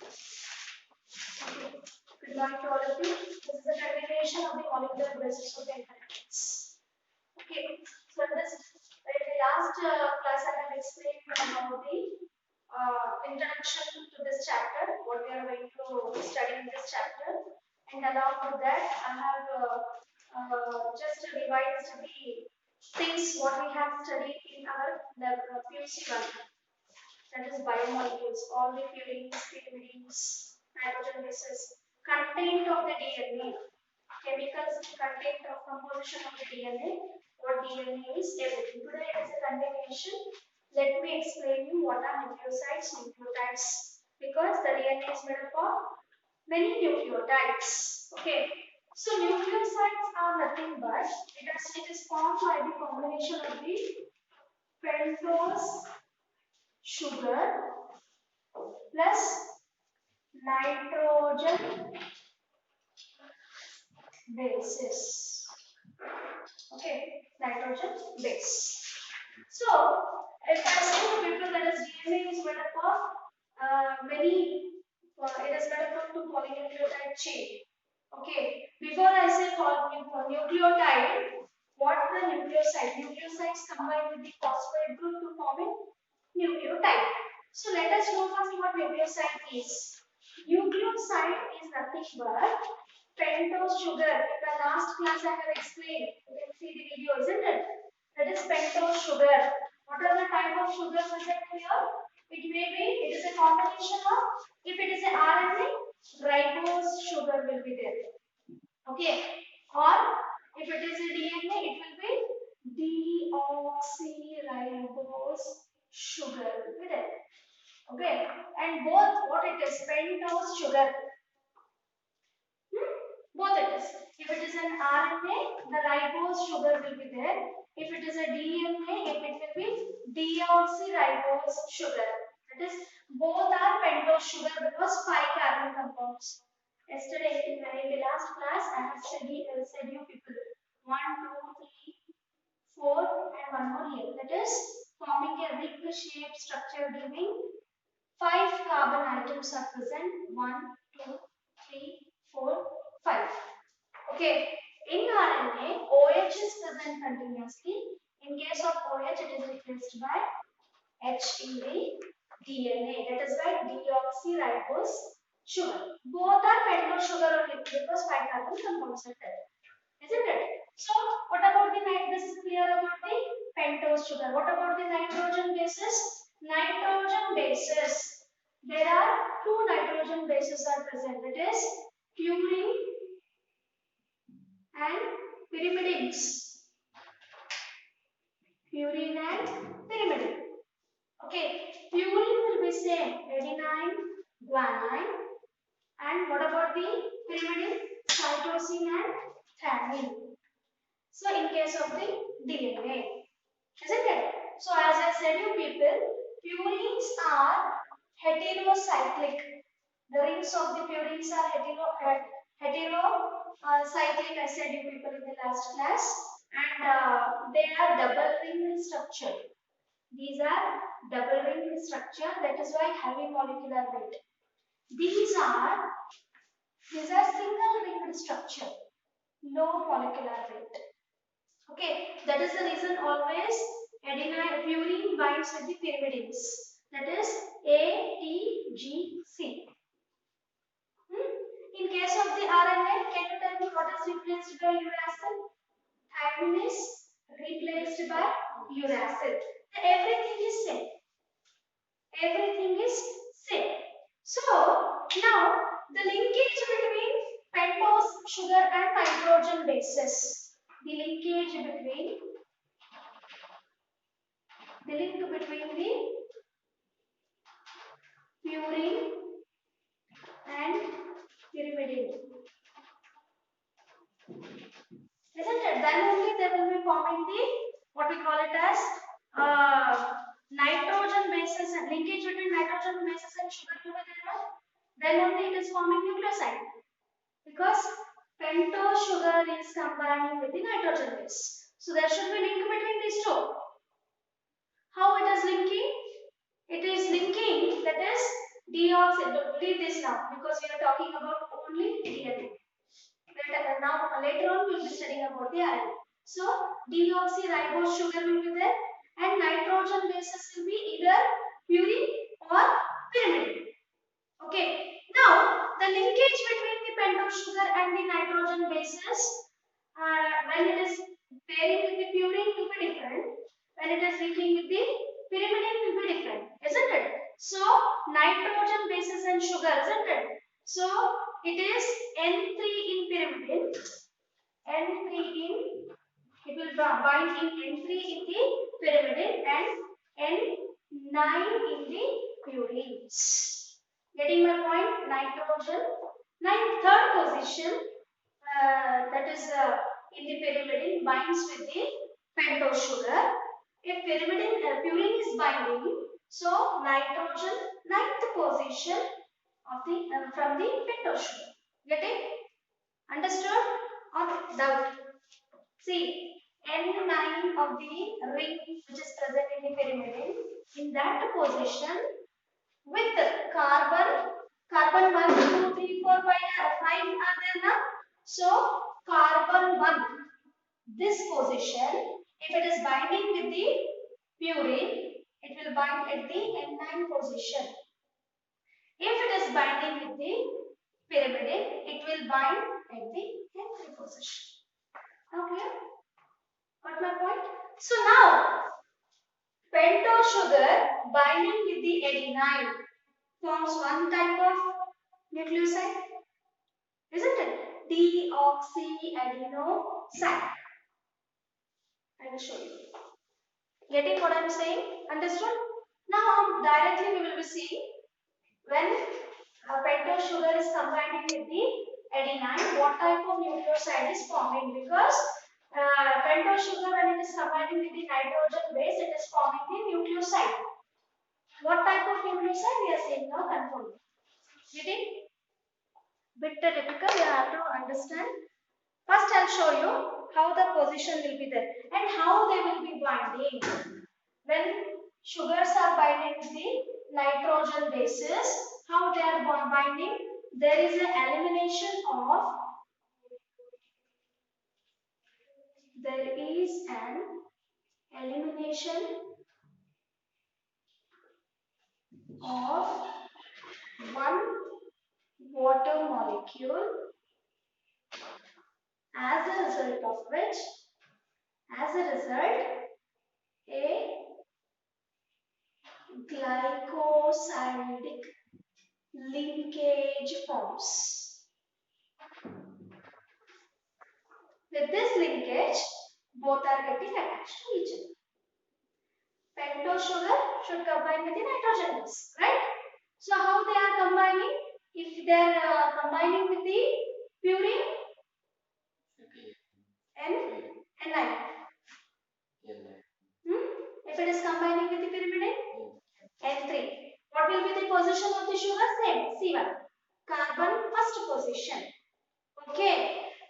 Okay. Good morning to all of you. This is a continuation of the molecular basis of the inheritance. Okay. So in the last class I have explained about the introduction to this chapter, what we are going to study in this chapter, and along with that I have just revised the things what we have studied in our PUC1, that is biomolecules, all the purines, pyrimidines, nitrogen bases, content of the DNA, chemicals, content of composition of the DNA, what DNA is, everything. Today it is a continuation. Let me explain you what are nucleosides, nucleotides, because the DNA is made up of many nucleotides. Okay. So nucleosides are nothing but it is formed by the combination of the pentose sugar plus nitrogen bases. Okay, nitrogen base. So, if I say to people that is DNA is made up of it is made up of two polynucleotide chain. Okay, before I say nucleotide, what the nucleoside? Nucleosides combine with the phosphate group to form a nucleotide. So let us know first what nucleoside is. Nucleoside is nothing but pentose sugar. In the last class I have explained. You can see the video, isn't it? That is pentose sugar. What are the type of sugars present here? It is a combination of, if it is a RNA, ribose sugar will be there. Okay. Or if it is a DNA, it will be deoxyribose sugar will be there. Okay. And both what it is, pentose sugar. Both it is. If it is an RNA, the ribose sugar will be there. If it is a DNA, it will be deoxyribose sugar. That is, both are pentose sugar because 5 carbon compounds. Yesterday, in the last class, I have said you people 1, 2, 3, 4, and one more here. That is forming a ring shaped structure giving 5 carbon atoms are present. 1, 2, 3, 4, 5. Okay. In RNA, OH is present continuously. In case of OH, it is replaced by H in the DNA. That is why deoxyribose sugar. Both are pentose sugar only because 5 carbon compounds are there. Isn't it? So, what about the this is clear about the pentose sugar. What about the nitrogen bases? Nitrogen bases. There are two nitrogen bases are present. It is purine and pyrimidines. Purine and pyrimidine. Okay, purine will be same, adenine, guanine, and what about the pyrimidine? Cytosine and thymine. So in case of the DNA, isn't it? So as I said you people, purines are heterocyclic. The rings of the purines are heterocyclic, I said you people in the last class, and they are double ring structure. These are double ring structure, that is why heavy molecular weight. These are single ring structure, low molecular weight. Okay, that is the reason always adenine purine binds with the pyrimidines. That is ATGC. In case of the RNA, can you tell me what is replaced by uracil? Thymine is replaced by uracil. Everything is same. Everything is same. So now the linkage between pentose sugar and nitrogen bases. The link between the purine and pyrimidine. Isn't it? Then only they will be forming the what we call it as nitrogen bases, and linkage between nitrogen bases and sugar will be there. Then only it is forming nucleoside, because pentose sugar is combining with the nitrogen base. So there should be link between these two. How it is linking? It is linking, that is Deoxy, leave this now because we are talking about only DNA. Now later on we will be studying about the RNA. So deoxyribose sugar will be there and nitrogen bases will be either purine or pyrimidine. Okay. Now the linkage between the pentose sugar and the nitrogen bases when it is pairing with the purine will be different. When it is linking with the pyrimidine will be different, isn't it? So nitrogen bases and sugar, isn't it? So it is N3 in pyrimidine, N3 in, it will bind in N3 in the pyrimidine and N9 in the purines. Getting my point? Nitrogen. Third position, that is in the pyrimidine binds with the pentose sugar. If pyrimidine purine is binding, so nitrogen ninth position of the from the pentose sugar. Getting understood or doubt? See, N9 of the ring which is present in the pyrimidine, in that position with carbon 1, 2, 3, 4, 5 are there now. So carbon 1, this position, if it is binding with the purine, it will bind at the N9 position. If it is binding with the pyrimidine, it will bind at the N3 position. Okay, got my point? So now, pentose sugar binding with the adenine forms one type of nucleoside, isn't it? Deoxyadenoside. I will show you. Getting what I am saying? Understood? Now, directly we will be seeing when pentose sugar is combining with the adenine, what type of nucleoside is forming, because pentose sugar when it is combining with the nitrogen base, it is forming the nucleoside. What type of nucleoside we are seeing now? Confirm. Getting? Bit difficult, you have to understand. First I'll show you how the position will be there and how they will be binding. When sugars are binding with the nitrogen bases, how they are binding? There is an elimination of one water molecule, as a result of which a glycosidic linkage forms. With this linkage, both are getting attached to each other. Pentose sugar should combine with the nitrogen base, right? So how they are combining? If they are combining with the purine, N9. If it is combining with the pyrimidine, N3. What will be the position of the sugar? Same, C1. Carbon first position. Okay.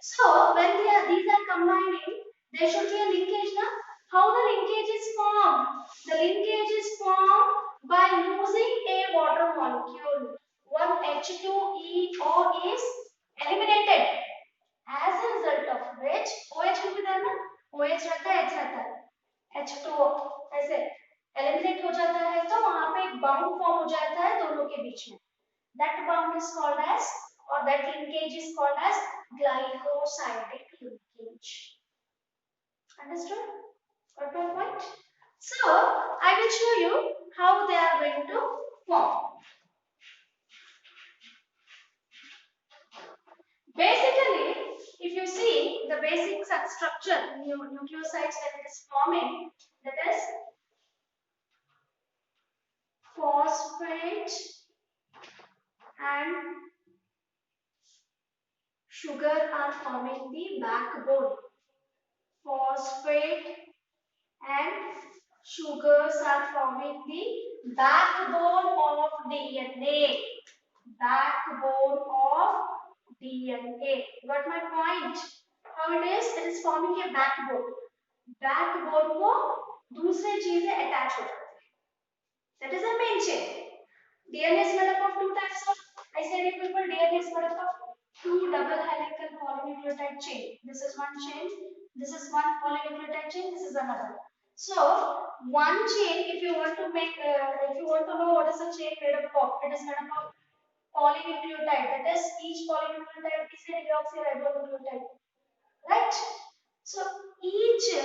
So when these are combining, there should be a linkage now. How the linkage is formed? The linkage is formed by losing a water molecule. One H2EO is eliminated. As a result of which OH will be there ना? OH रहता है, H रहता है. H2O ऐसे eliminate हो जाता है तो वहाँ पे एक बाउंड फॉर्म हो जाता है दोनों के बीच में. That bound is called as, or that linkage is called as glycosidic linkage. Understood? Got my point? So I will show you how they are going to form. Basically, if you see the basic structure nucleosides that it is forming, that is phosphate and sugar are forming the backbone. Phosphate and sugars are forming the backbone of DNA. Backbone of DNA. Got my point? How it is? It is forming a backbone. Backbone को दूसरे चीजें attach हो जाती है. That is a main chain. DNA is made up of two types of, I said you people, DNA is made up of two double helical polynucleotide chain. This is one chain, this is one polynucleotide chain, this is another. So one chain, if you want to make, if you want to know what is a chain made up of, it is made up of polynucleotide. That is, each polynucleotide is a deoxyribonucleotide, right? So each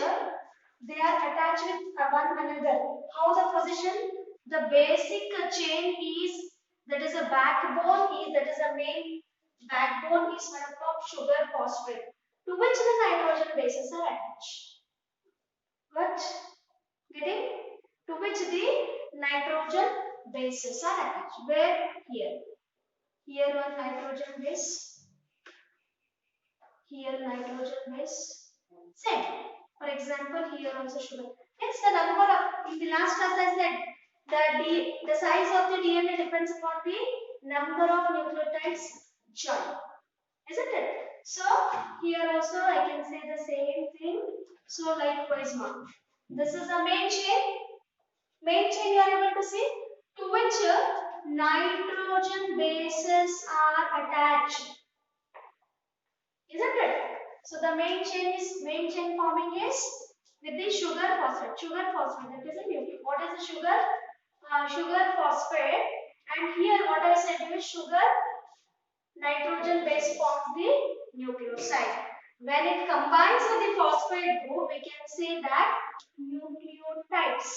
they are attached with one another. How the position? The basic chain is, that is a backbone is, that is a main backbone is made up of sugar phosphate, to which the nitrogen bases are attached. What? Getting? To which the nitrogen bases are attached. Where? Here. Here one nitrogen base. Here nitrogen base. Same. For example, here also sugar. Hence the number of, in the last class I said, the size of the DNA depends upon the number of nucleotides joined. Isn't it? So here also I can say the same thing. So likewise mark. This is the main chain. Main chain you are able to see, to which nitrogen bases are attached. Isn't it? So the main chain forming is with the sugar phosphate. Sugar phosphate, that is a nucleus. What is the sugar? Sugar phosphate. And here what I said is sugar nitrogen base forms the nucleoside. When it combines with the phosphate group, we can say that nucleotides.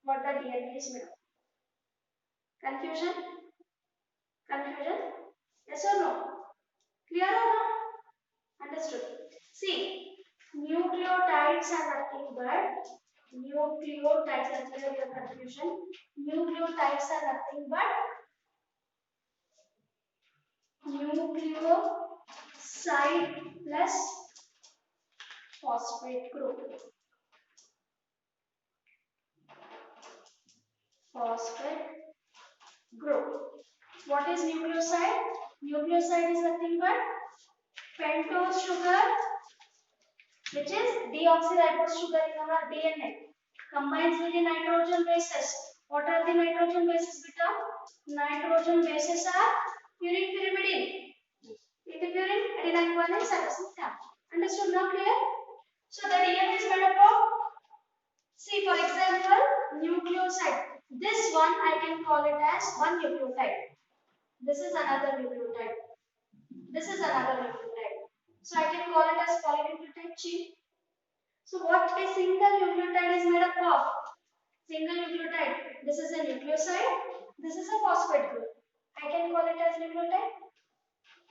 What the DNA is made of. Confusion? Confusion? Yes or no? Clear or no? Understood. See, nucleotides are nothing but nucleotides. Let's clear your confusion. Nucleotides are nothing but nucleoside plus phosphate group. Phosphate group. What is nucleoside? Nucleoside is nothing but pentose sugar, which is deoxyribose sugar in our DNA, combines with the nitrogen bases. What are the nitrogen bases, beta? Nitrogen bases are purine, pyrimidine. Purine, adenine, guanine, cytosine, thymine. Understood? Now clear? So the DNA is made up of, see for example, nucleoside. This one I can call it as one nucleotide. This is another nucleotide. This is another nucleotide. So I can call it as polynucleotide chain. So what a single nucleotide is made up of? Single nucleotide. This is a nucleoside. This is a phosphate group. I can call it as nucleotide.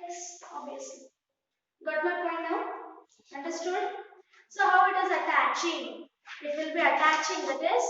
Yes, obviously. Got my point now? Understood? So how it is attaching? It will be attaching, that is,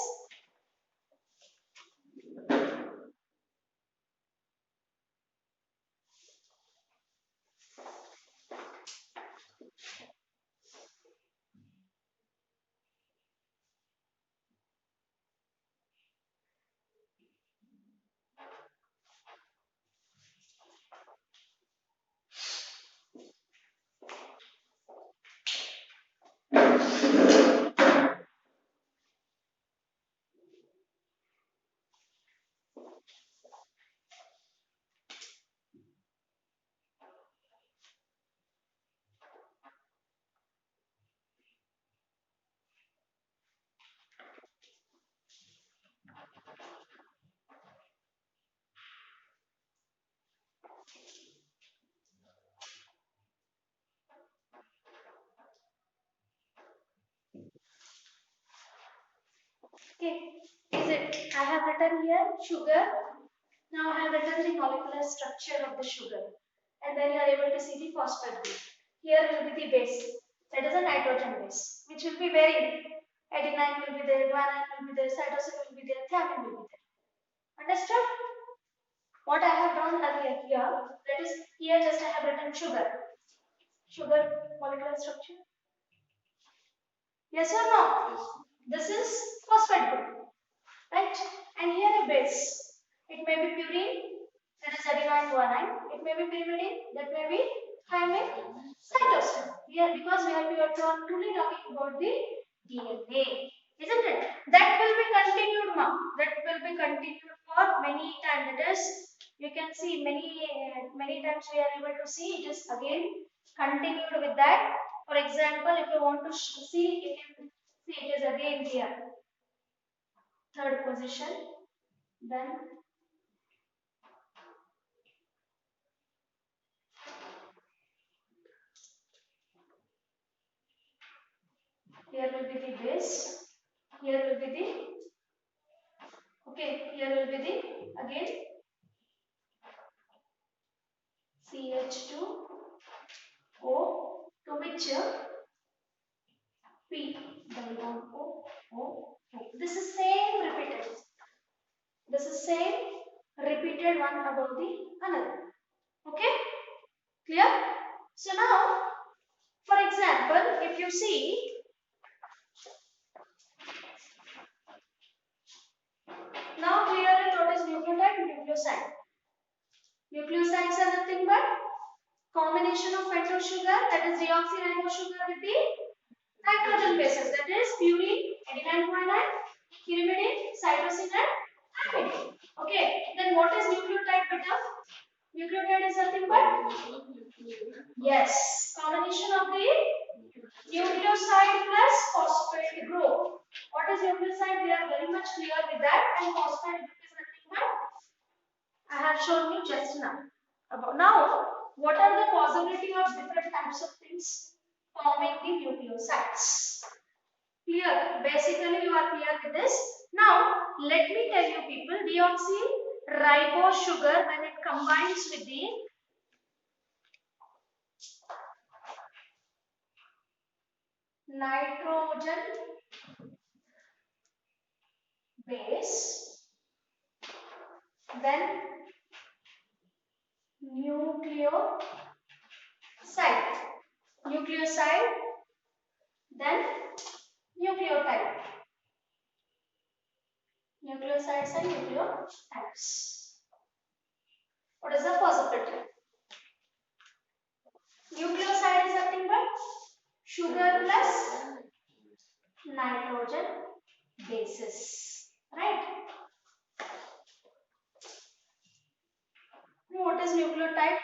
okay, is it? I have written here sugar. Now I have written the molecular structure of the sugar. And then you are able to see the phosphate group. Here will be the base. That is a nitrogen base, which will be varying. Adenine will be there, guanine will be there, cytosine will be there, thymine will be there. Understood? What I have done earlier here, that is, here just I have written sugar. Sugar molecular structure. Yes or no? Yes. This is phosphate group, right? And here a base. It may be purine, that is adenine guanine. It may be pyrimidine, that may be thymine, cytosine. Here, because we are truly talking about the DNA, isn't it? That will be continued now. That will be continued for many times. That is, you can see many times we are able to see it is again continued with that. For example, if you want to see, you can see it is again here, third position. Then here will be the base. Here will be the here will be the again CH2O to which P double bond O. This is same repeated. This is same repeated one above the another. Okay, clear? So now, for example, if you see, now clearly what is nucleotide and nucleoside. Nucleosides are nothing but combination of pentose sugar, that is deoxyribose sugar with the nitrogen bases, that is purine, adenine guanine, pyrimidine, cytosine and amide. Okay, then what is nucleotide beta? Nucleotide is nothing but yes, combination of the nucleoside plus phosphate group. What is nucleoside? We are very much clear with that, and phosphate group is nothing but I have shown you just now. Now, what are the possibility of different types of things forming the nucleosides? Clear? Basically, you are clear with this. Now, let me tell you people, deoxyribose sugar when it combines with the nitrogen base, then nucleoside, then nucleotide. Nucleosides and nucleotides. What is the possibility? Nucleoside is nothing but sugar plus nitrogen bases. Right? What is nucleotide?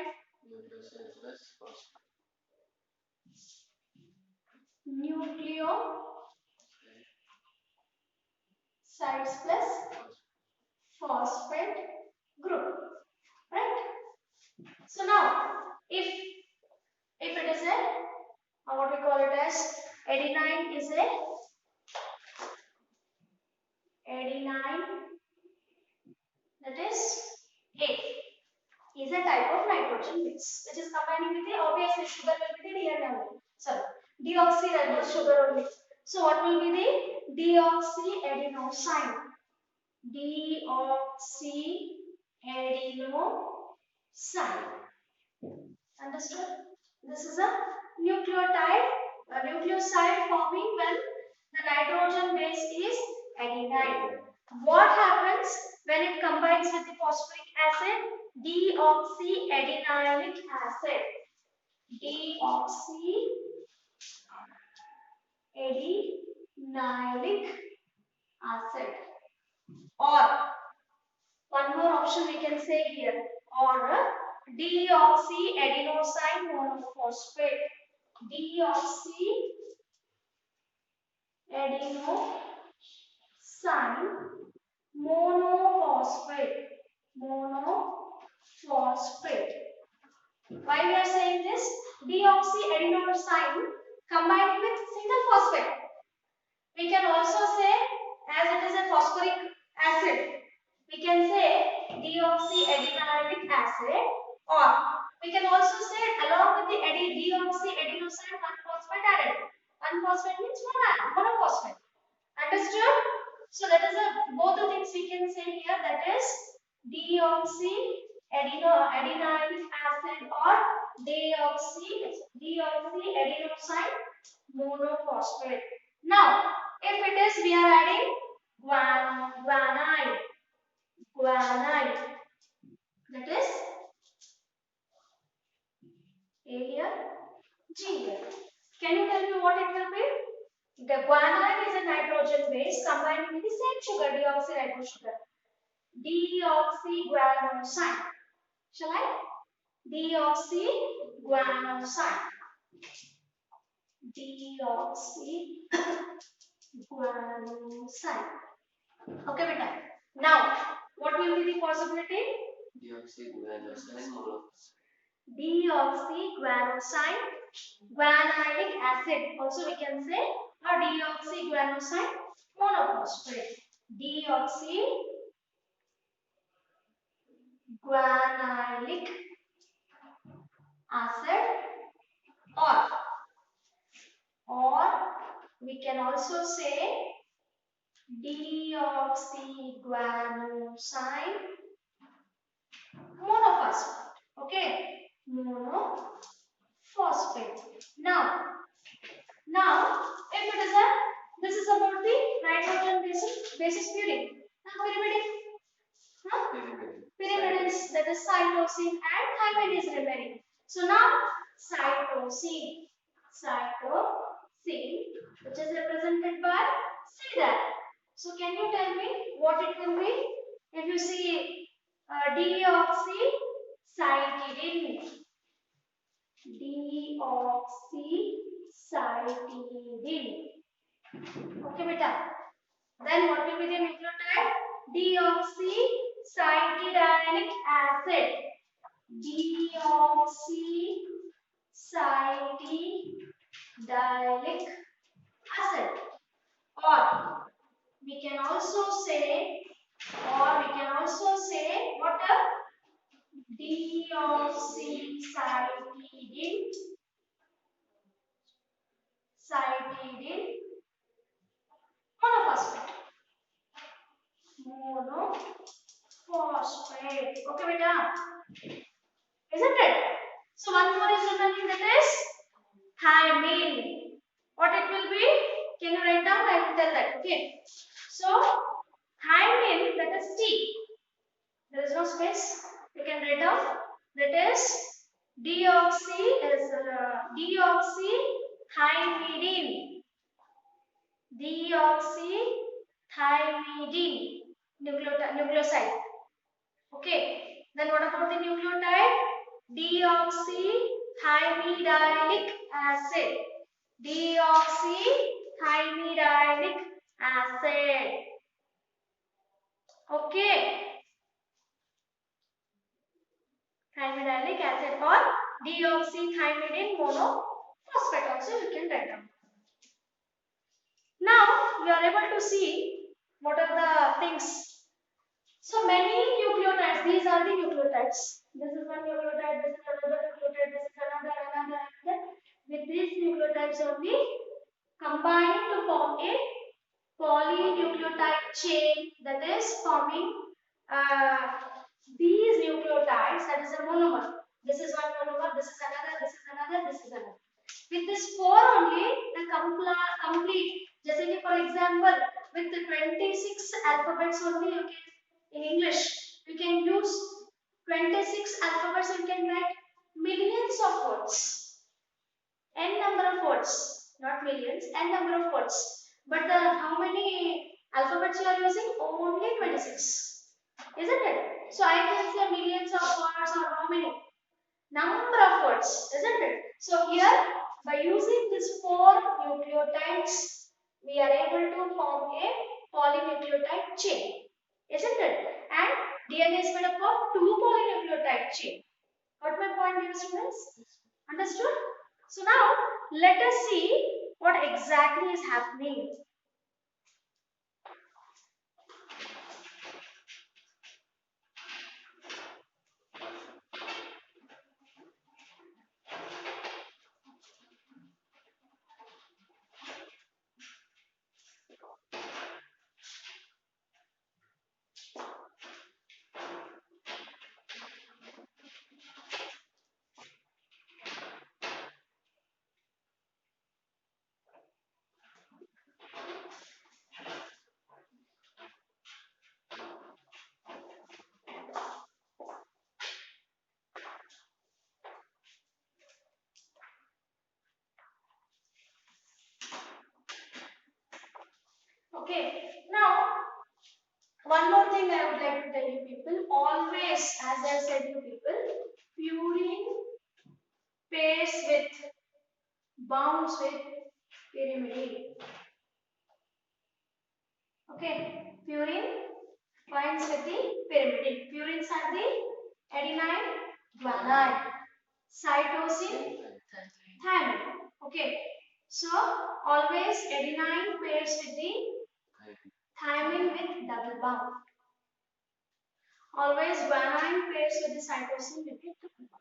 Nucleosides plus phosphate group. Right? So now, if it is a what we call it as adenine is a adenine, that is is a type of nitrogen base which is combining with the obviously sugar will be the DNA only. Sorry, deoxyribose sugar only. So what will be the deoxyadenosine? Deoxyadenosine. Understood? This is a nucleoside forming when the nitrogen base is adenine. What happens when it combines with the phosphoric acid? Deoxyadenilic acid. Deoxyadenilic acid. Or one more option we can say here. Or deoxyadenosine monophosphate. Deoxyadenosine monophosphate. Why we are saying this? Deoxyadenosine combining with single phosphate. We can also say, as it is a phosphoric acid, we can say deoxyadenilic acid, or we can also say along with the deoxyadenosine 1-phosphate added. 1-phosphate means monophosphate. Understood? So that is both the things we can say here, that is deoxyadenilic acid or deoxyadenosine monophosphate. Now, if it is we are adding guanine, that is A here, G here. Can you tell me what it will be? The guanine is a nitrogen base combining with the same sugar, deoxyribose sugar. Deoxyguanosine. Shall I? Deoxyguanosine. Deoxyguanosine. Okay, beta. Now, what will be the possibility? Deoxyguanosine, guanilic acid. Also, we can say, or deoxyguanosine monophosphate. Deoxyguanilic acid, or we can also say deoxyguanosine monophosphate. Okay, monophosphate. Now, if it is a, this is about the nitrogen basis purine. Now, pyrimidine, pyrimidines, that is cytosine and thymine is remaining. So now, cytosine, which is represented by C there. So can you tell me what it will be? If you see deoxycytidine, okay, beta. Then what will be the nucleotide? Deoxycytidinic acid. Deoxycytidinic acid. Or we can also say what a deoxycytidine monophosphate. Okay, beta. Isn't it? So one more is remaining, that is thymine. What it will be? Can you write down? I will tell that. Okay. So thymine, that is T. There is no space. You can write down. That is deoxythymidine. Deoxythymidine nucleoside. Okay. Then what about the nucleotide? Deoxythymidinic acid. Deoxythymidinic acid. Okay. Thymidinic acid or deoxythymidine monophosphate also you can write down. Now we are able to see what are the things. So many nucleotides, these are the nucleotides. This is one nucleotide, this is another nucleotide, this is another. With these nucleotides only combine to form a polynucleotide chain, that is forming these nucleotides, that is a monomer. This is one monomer, this is another, this is another, this is another. With this 4 only, the complete, just like for example, with the 26 alphabets only, you can, in English, you can use 26 alphabets, you can write millions of words. N number of words, not millions, n number of words. But how many alphabets you are using? Only 26. Isn't it? So I can say millions of words or how many? Number of words, isn't it? So here, by using these 4 nucleotides, we are able to form a polynucleotide chain. Isn't it? And DNA is made up of 2 polynucleotide chain. Got my point, dear students? Understood? So now, let us see what exactly is happening. Okay, now one more thing I would like to to tell you people, always, as I said you people, purine pairs with, bonds with pyrimidine. Okay, purine binds with the pyrimidine. Purines are the adenine, guanine, cytosine, thymine. Okay, so always adenine pairs with the thymine with double bond. Always guanine pairs with the cytosine with the double bond.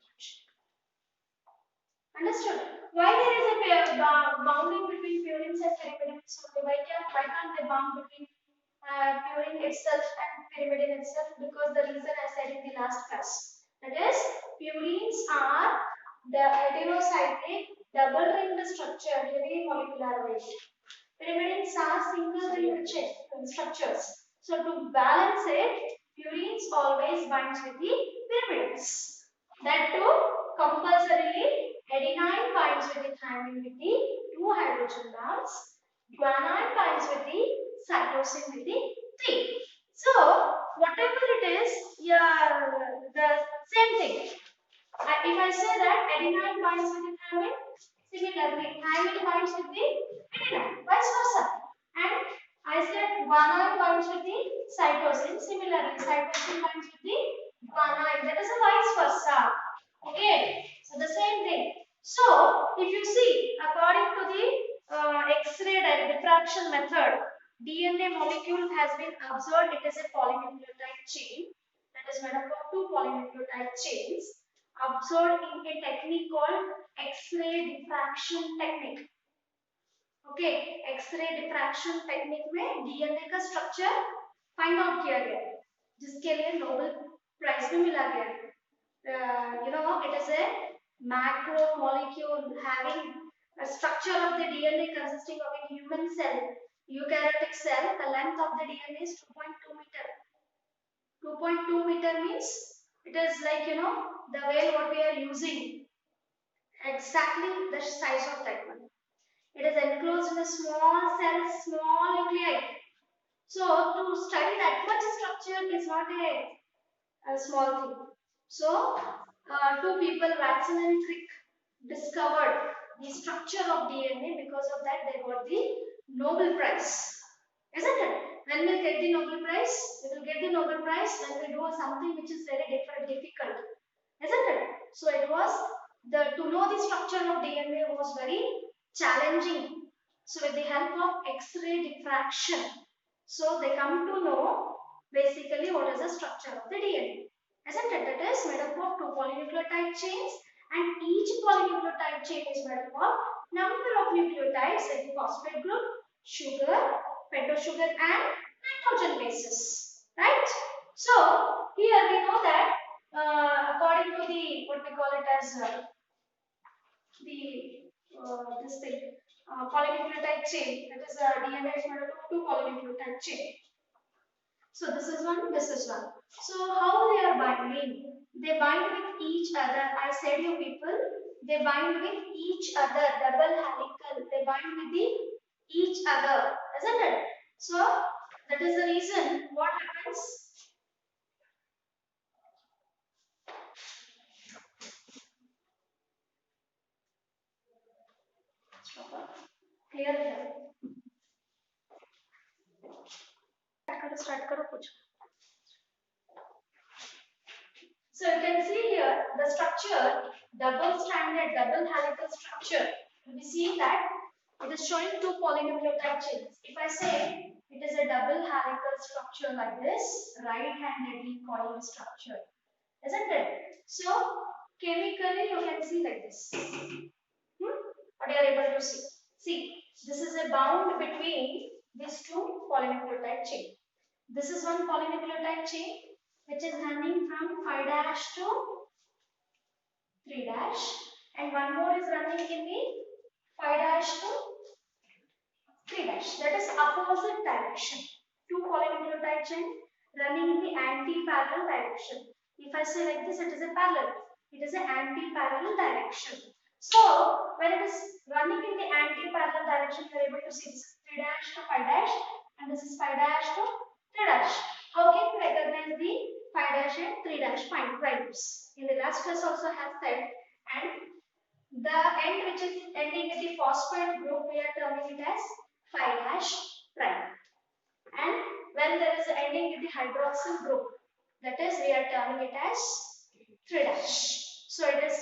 Understood? Why there is a bounding between purines and pyrimidines? Why can't they bound between purine itself and pyrimidine itself? Because the reason I said in the last class. That is, purines are the adenocyclic double ringed structure, heavy molecular weight. Pyrimidines are single ringed structures. So to balance it, purines always binds with the pyrimidines. That too, compulsorily, adenine binds with the thymine with the 2 hydrogen bonds. Guanine binds with the cytosine with the 3. So, whatever it is, yeah, the same thing. If I say that adenine binds with the thymine, similarly, thymine binds with the adenine, vice versa. And I said guanine binds with the cytosine, similarly, cytosine binds with the guanine. That is a vice versa. Okay, so the same thing. So, if you see, according to the X-ray diffraction method, DNA molecule has been observed. It is a polynucleotide chain that is made up of 2 polynucleotide chains observed in a technique called X-ray diffraction technique. Okay, X-ray diffraction technique में DNA का structure find out किया गया है, जिसके लिए Nobel Prize भी मिला गया है. It is a macromolecule having a structure of the DNA consisting of a human cell, eukaryotic cell. The length of the DNA is 2.2 meter. 2.2 meter means it is like, the way what we are using, exactly the size of that one. It is enclosed in a small cell, small nuclei. So to study that much structure is not a small thing. So 2 people, Watson and Crick, discovered the structure of DNA. Because of that, they got the Nobel Prize. Isn't it? When we get the Nobel Prize, we will get the Nobel Prize when we do something which is very difficult. Isn't it? So it was to know the structure of DNA was very challenging. So with the help of X-ray diffraction, so they come to know basically what is the structure of the DNA. Isn't it? That is made up of 2 polynucleotide chains, and each polynucleotide chain is made up of number of nucleotides like the phosphate group, sugar, pentosugar, and nitrogen bases. Right? So here we know that according to the what we call it as this thing polynucleotide chain, that is DNA is made up of 2 polynucleotide chain. So this is one, this is one. So how they are binding? They bind with each other. I said you people, they bind with each other, double helical. They bind with each other, isn't it? So that is the reason what happens. Clear here. Start करो कुछ. So you can see here the structure, double-stranded, double helical structure. We see that it is showing 2 polynucleotide chains. If I say it is a double helical structure like this, right-handedly coiled structure, isn't it? So chemically you can see like this. What you are able to see? See, this is a bound between these 2 polynucleotide chains. This is one polynucleotide chain which is running from 5' to 3', and one more is running in the 5' to 3'. That is opposite direction. 2 polynucleotide chain running in the anti-parallel direction. If I say like this, it is a parallel. It is an anti-parallel direction. So when it is running in the anti-parallel direction, you are able to see this 3' to 5', and this is 5' to 3'. How can we recognize the 5' and 3' primes? In the last class also have said, and the end which is ending with the phosphate group we are terming it as 5' prime. And when there is ending with the hydroxyl group, that is we are terming it as 3'. So it is,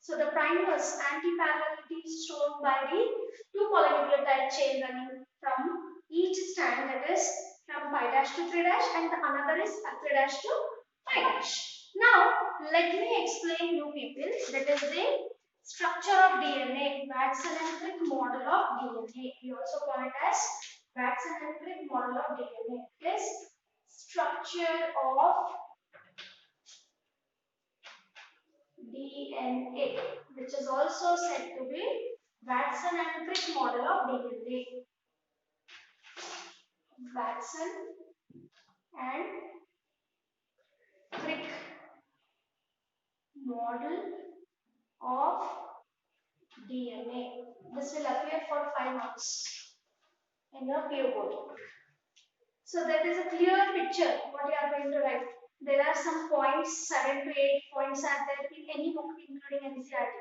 so the primers anti-parallelity is shown by the two polynucleotide chain running from each strand, that is from 5' to 3' and the another is 3' to 5'. Now let me explain you people, that is the structure of DNA, Watson and Crick model of DNA. We also call it as Watson and Crick model of DNA. This structure of DNA, which is also said to be Watson and Crick model of DNA. Watson and Crick model of DNA. This will appear for 5 marks in your PO board. So that is a clear picture what you are going to write. There are some points, 7 to 8 points are there in any book including NCERT.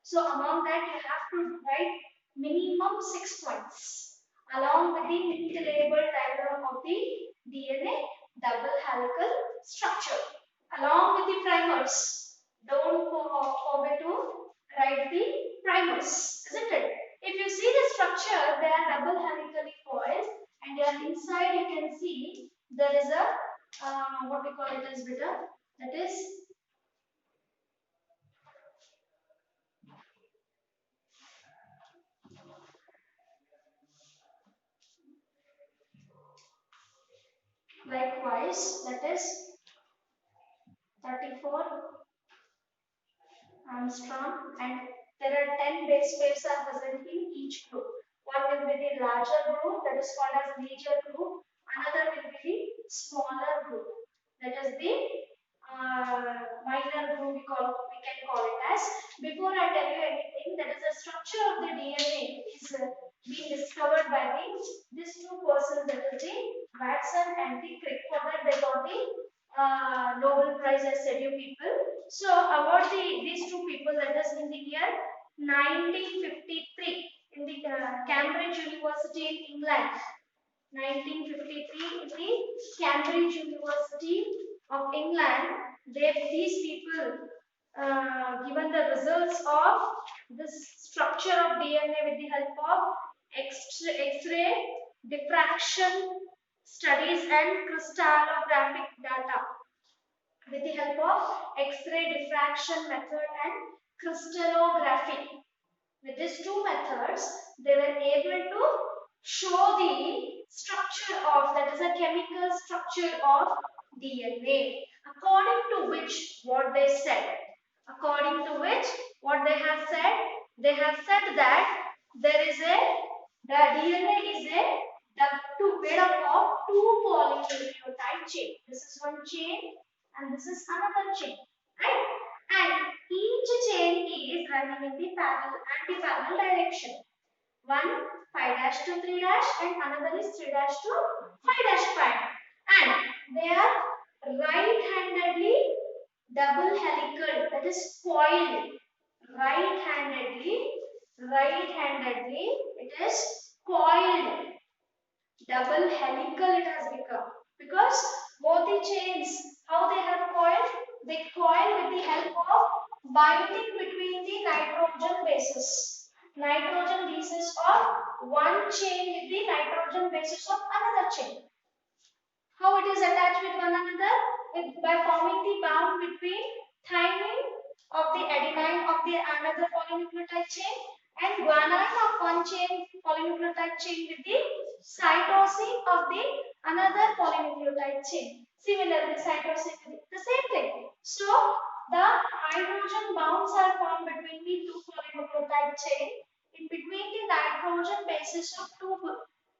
So among that you have to write minimum 6 points along with the neat label diagram of the DNA double helical structure along with the primers. Don't forget to write the primers, isn't it? If you see the structure, they are double helically coiled, and here inside you can see there is a what we call it as beta, that is likewise, that is 34 Armstrong, and there are 10 base pairs are present in each group. One will be the larger group, that is called as major group. Another will be the smaller group, that is the minor group we can call it as. Before I tell you anything, that is the structure of the DNA is being discovered by these two persons, that is the Watson and the Crick. For that they got the Nobel Prize, I said you people. So about these two people, that is in the year 1953 in the Cambridge University in England. 1953 in the Cambridge University of England, these people given the results of this structure of DNA with the help of X-ray diffraction studies and crystallographic data. With the help of X-ray diffraction method and crystallography. With these two methods, they were able to show the structure of, that is a chemical structure of DNA. According to which, what they said, according to which, what they have said that there is a, the DNA is a made up of two polynucleotide chain. This is one chain and this is another chain, right? And each chain is running in the anti-parallel direction. One 5' to 3' and another is 3' to 5' prime. And they are right-handedly double helical, that is coiled. Right-handedly, it is coiled. Double helical it has become, because both the chains, how they have coiled? They coil with the help of binding between the nitrogen bases. Nitrogen bases of one chain with the nitrogen bases of another chain. How it is attached with one another? By forming the bond between thymine of the adenine of the another polynucleotide chain and guanine of one chain polynucleotide chain with the cytosine of the another polynucleotide chain. Similarly, cytosine with the same thing. So the hydrogen bonds are formed between the two polynucleotide chain in between the nitrogen bases of two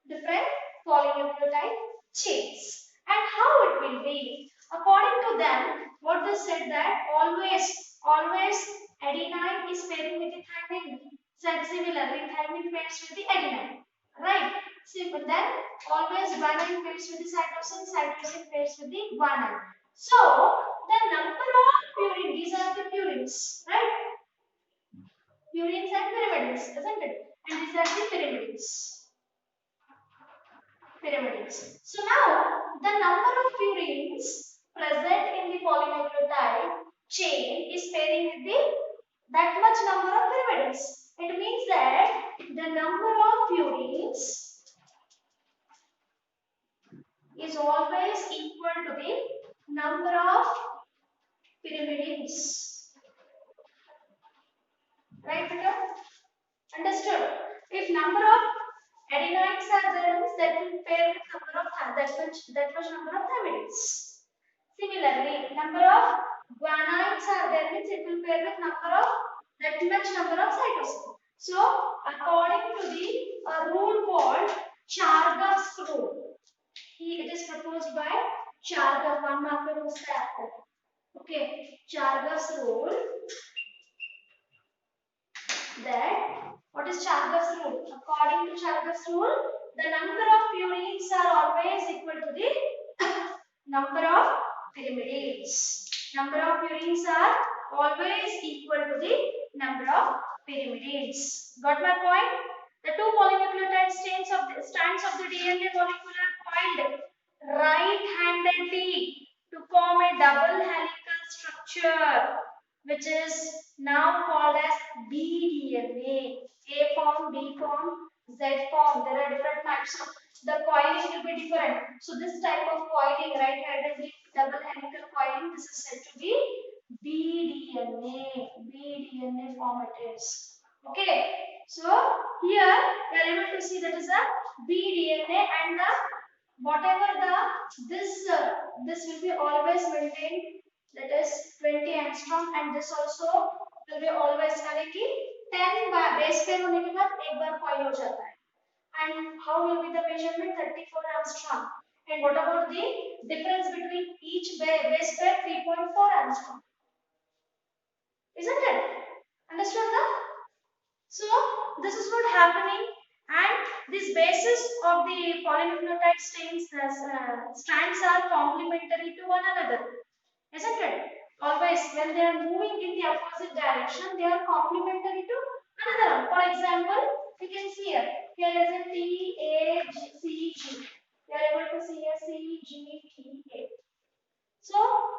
different polynucleotide chains. And how it will be? According to them, what they said that always adenine is pairing with the thymine. Similarly, thymine pairs with the adenine. Right? Simple. Then always guanine pairs with the cytosine, cytosine pairs with the guanine. So the number of purine, these are the purines, right? Purines and pyrimidines, isn't it? And these are the pyrimidines. Pyrimidines. So now the number of purines present in the polynucleotide chain is pairing with the that much number of pyrimidines. It means that the number of purines is always equal to the number of pyrimidines. Right, Peter? Understood? If number of adenines are there, means that will pair with number of that much number of thymidines. Similarly, number of guanines are there, means it will pair with number of that much number of cytosine. So, according to the rule called Chargaff's rule, it is proposed by Chargaff, one marker was there. Okay, Chargaff's rule, that what is Chargaff's rule? According to Chargaff's rule, the number of purines are always equal to the number of pyrimidines. Number of purines are always equal to the number of pyrimidines. Got my point? The two polynucleotide strands of the DNA molecule are coiled right-handedly to form a double helical structure, which is now called as bDNA. A form, B form, Z form. There are different types of the coiling will be different. So this type of coiling, right-handed double helical coiling, this is said to be bDNA. bDNA form it is. Okay. So here we are able to see that is a bDNA, and the whatever the this will be always maintained, that is 20 angstrom, and this also will be always यानी कि 10 base pair होने के बाद एक बार coil हो जाता है. And how will be the measurement? 34 angstrom. And what about the difference between each base pair? 3.4 angstrom. Isn't it? Understood that? So this is what happening, and this basis of the polynucleotide strands are complementary to one another. Isn't it? Always when they are moving in the opposite direction, they are complementary to another one. For example, you can see here. Here is a T, A, C, G. You are able to see here C, G, T, A. So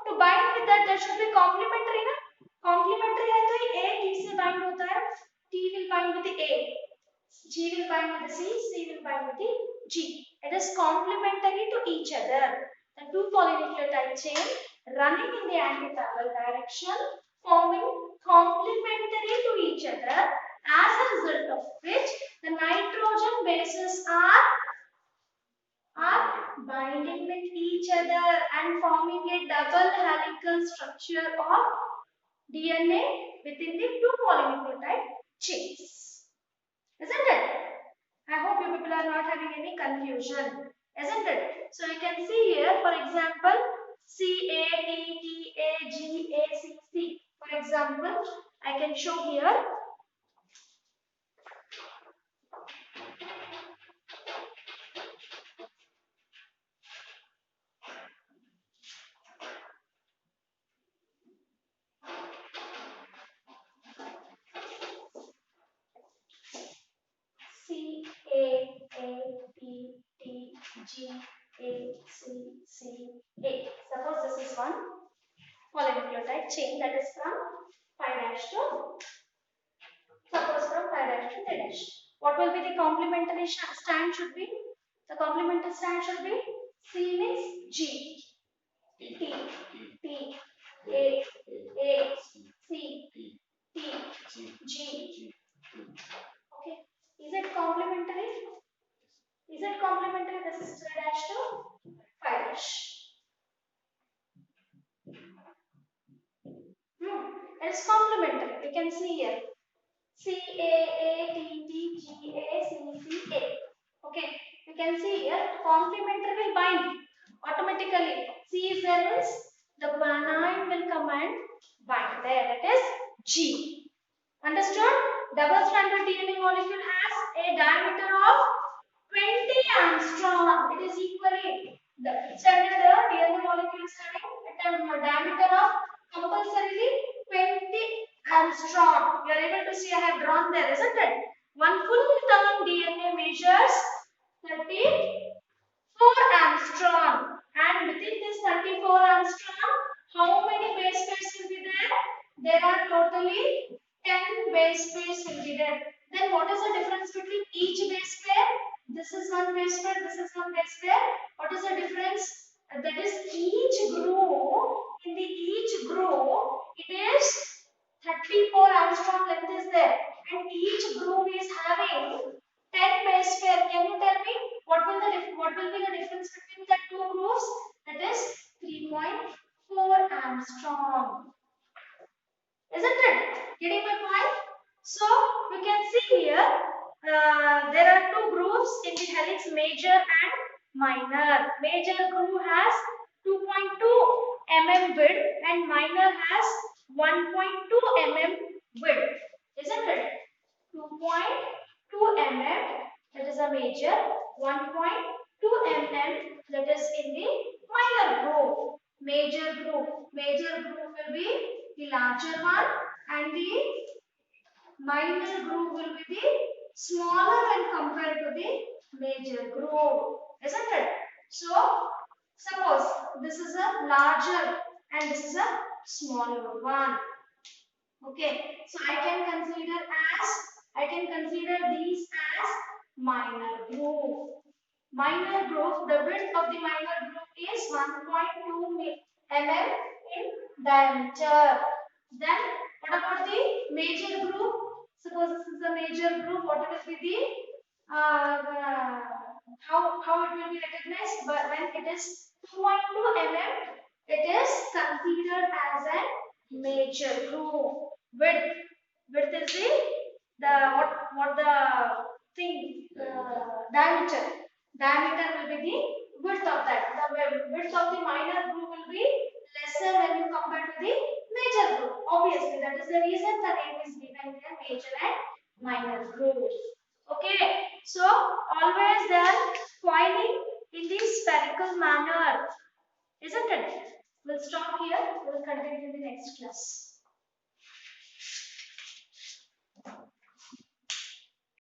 to bind with that, there should be complementary, na? Complementary है तो A T से bind होता है. T will bind with the A. G will bind with the C will bind with the G. It is complementary to each other. The two polynucleotide chain running in the antiparallel direction, forming complementary to each other, as a result of which the nitrogen bases are binding with each other and forming a double helical structure of DNA within the two polynucleotide chains. Isn't it? I hope you people are not having any confusion. Isn't it? So you can see here, for example, C, A, T, T, A, G, A, C, C. For example, I can show here. C, A, T, T, G, A, C, A. Suppose this is one polynucleotide chain that is from 5' to, suppose from 5' to 3'. What will be the complementary strand should be? The complementary strand should be C means G, T, T, A, C, T, G. Okay. Is it complementary? Is it complementary? This is 3' to 5'. It's complementary. We can see here. C, A, T, T, G, A, C, A. Okay. You can see here. Complementary will bind automatically. C is there means the guanine will come and bind there. That is G. Understood? Double stranded DNA molecule has a diameter of 20 angstrom. It is equally the standard DNA molecule is having a diameter of compulsorily 20 angstrom. You are able to see I have drawn there, isn't it? One full turn DNA measures 34 angstrom, and within this 34 angstrom, how many base pairs will be there? There are totally 10 base pairs will be there. Then what is the difference between each base pair? This is one base pair, this is one base pair. What is the difference? That is each groove, in the each groove, it is 34 angstrom length is there, and each groove is having 10 base pair. Can you tell me what will be the difference between the two grooves? That is 3.4 angstrom. Isn't it? Getting my point? So you can see here there are two grooves in the helix, major and minor. Major groove has 2.2 mm width and minor has 1.2 mm width. Isn't it? 2.2 mm, that is a major, 1.2 mm, that is in the minor groove. Major groove will be the larger one, and the minor groove will be the smaller when compared to the major groove, isn't it? So suppose this is a larger and this is a smaller one. Okay, so I can consider these as minor groove. Minor groove, the width of the minor groove is 1.2 mm in diameter. Then what about the major groove? Suppose this is the major groove. What will be how it will be recognized? But when it is 2.2 mm, it is considered as a major groove. Width is the what the thing diameter will be the width of that. The width of the minor groove will be lesser when you compare to the major groove. Obviously, that is the reason the name is given here, major and minor groove. Okay, so always they are coiling in the spherical manner, isn't it? We'll stop here. We'll continue in the next class.